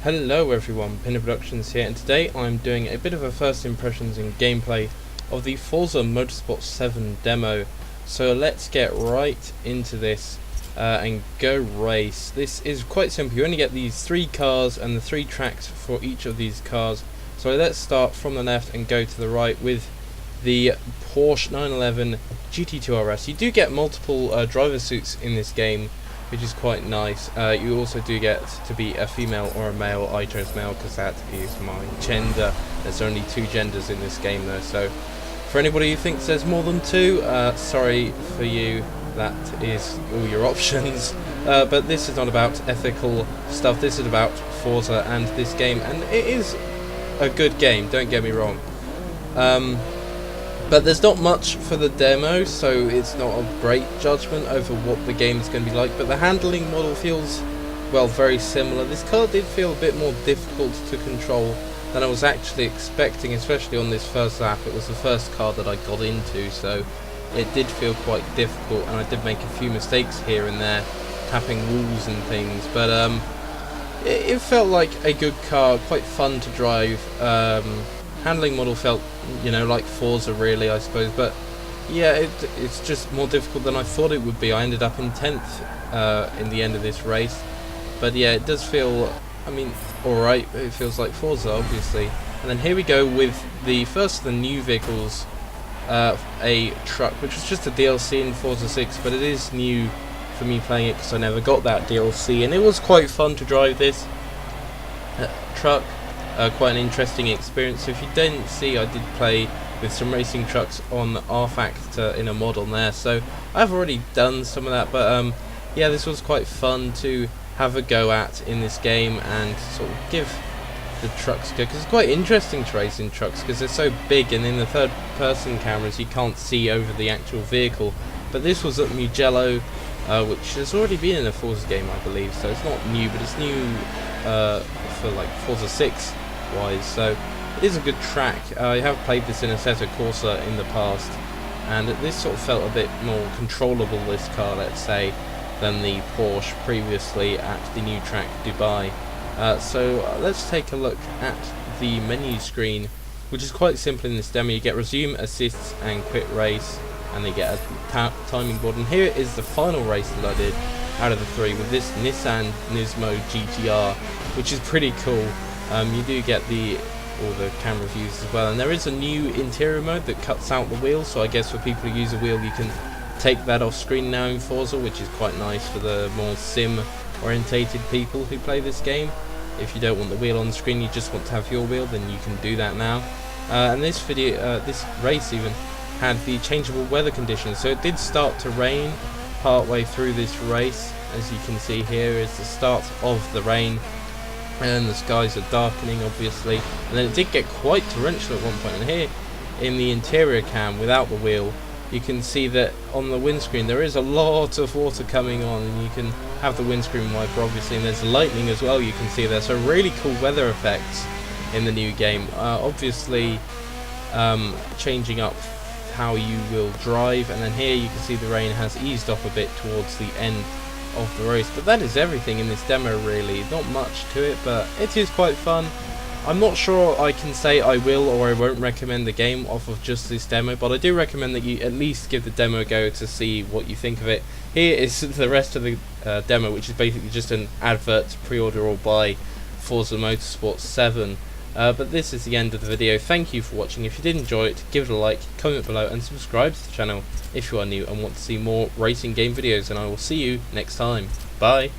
Hello everyone, Pinder Productions here, and today I'm doing a bit of a first impressions and gameplay of the Forza Motorsport 7 demo. So let's get right into this and go race. This is quite simple. You only get these 3 cars and the 3 tracks for each of these cars. So let's start from the left and go to the right with the Porsche 911 GT2 RS. You do get multiple driver suits in this game, which is quite nice. You also do get to be a female or a male. I chose male because that is my gender. There's only 2 genders in this game though, so for anybody who thinks there's more than 2, sorry for you, that is all your options. But this is not about ethical stuff, this is about Forza and this game, and it is a good game, don't get me wrong. But there's not much for the demo, so it's not a great judgment over what the game is going to be like, but the handling model feels, well, very similar. This car did feel a bit more difficult to control than I was actually expecting, especially on this first lap. It was the first car that I got into, so it did feel quite difficult, and I did make a few mistakes here and there, tapping walls and things, but it felt like a good car, quite fun to drive. Handling model felt, you know, like Forza really, I suppose, but yeah, it's just more difficult than I thought it would be. I ended up in 10th in the end of this race, but yeah, it does feel, I mean, alright. It feels like Forza, obviously. And then here we go with the first of the new vehicles, a truck, which was just a DLC in Forza 6, but it is new for me playing it because I never got that DLC, and it was quite fun to drive this truck. Quite an interesting experience. So if you didn't see, I did play with some racing trucks on R-Factor in a mod on there, so I've already done some of that, but yeah, this was quite fun to have a go at in this game and sort of give the trucks a go, because it's quite interesting to race in trucks because they're so big, and in the third person cameras you can't see over the actual vehicle. But this was at Mugello, which has already been in a Forza game, I believe, so it's not new, but it's new for like Forza 6 wise, so it is a good track. I have played this in Assetto Corsa in the past, and this sort of felt a bit more controllable, this car, let's say, than the Porsche previously at the new track Dubai. So let's take a look at the menu screen, which is quite simple in this demo. You get resume, assists and quit race, and they get a timing board, and here is the final race that I did out of the 3 with this Nissan Nismo GTR, which is pretty cool. You do get all the camera views as well, and there is a new interior mode that cuts out the wheel, so I guess for people who use a wheel you can take that off screen now in Forza, which is quite nice for the more sim orientated people who play this game. If you don't want the wheel on the screen, you just want to have your wheel, then you can do that now. And this race even had the changeable weather conditions, so it did start to rain part way through this race. As you can see, here is the start of the rain, and the skies are darkening obviously, and then it did get quite torrential at one point. And here in the interior cam without the wheel, you can see that on the windscreen there is a lot of water coming on, and you can have the windscreen wiper obviously, and there's lightning as well, you can see there. So really cool weather effects in the new game, obviously changing up how you will drive. And then here you can see the rain has eased off a bit towards the end of the race, but that is everything in this demo really. Not much to it, but it is quite fun. I'm not sure I can say I will or I won't recommend the game off of just this demo, but I do recommend that you at least give the demo a go to see what you think of it. Here is the rest of the demo, which is basically just an advert to pre-order or buy Forza Motorsport 7. But this is the end of the video. Thank you for watching. If you did enjoy it, give it a like, comment below, and subscribe to the channel if you are new and want to see more racing game videos, and I will see you next time. Bye.